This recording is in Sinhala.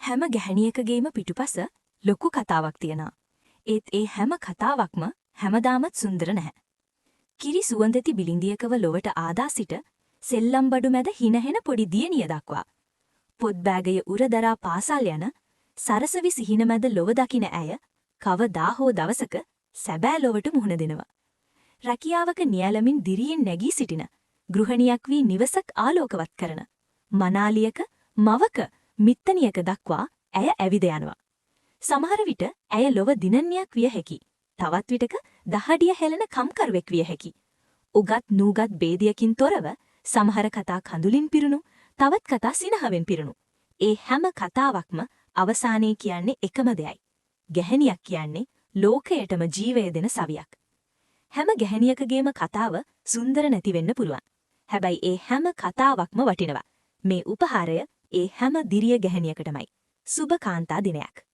හැම ගැහණියකගේම පිටුපස ලොකු කතාවක් තියෙනවා. ඒත් ඒ හැම කතාවක්ම හැමදාමත් සුන්දර නැහැ. කිරි සුවඳති බිලිඳියකව ලොවට ආදා සිට සෙල්ලම් බඩු මැද හිනහෙන පොඩි දියණිය දක්වා. පොත් බෑගය උරදරා පාසල් යන සරසවි සිහින මැද ලොව දකින ඇය කවදා හෝ දවසක සැබෑ ලොවට මුහුණ දෙනවා. රැකියාවක නියැලමින් දිරියෙන් නැගී සිටින ගෘහණියක් වී නිවසක් ආලෝකවත් කරන මනාලියක මවක මිත්තනියක දක්වා ඇය ඇවිද යනවා. සමහර විට ඇය ලොව දිනන්නියක් විය හැකි. තවත් විටක දහඩිය හෙළන කම්කරුවෙක් විය හැකි. උගත් නූගත් ભેදයකින් තොරව සමහර කතා කඳුලින් පිරුණු, තවත් කතා සිනහවෙන් පිරුණු. ඒ හැම කතාවක්ම අවසානයේ කියන්නේ එකම දෙයයි. ගැහණියක් කියන්නේ ලෝකයටම ජීවය දෙන සවියක්. හැම ගැහණියකගේම කතාව සුන්දර නැති වෙන්න පුළුවන්. හැබැයි ඒ හැම කතාවක්ම වටිනවා. මේ උපහාරය ඒ හැම දිරිය ගැහණියකටමයි. සුබ කාන්තා දිනයක්.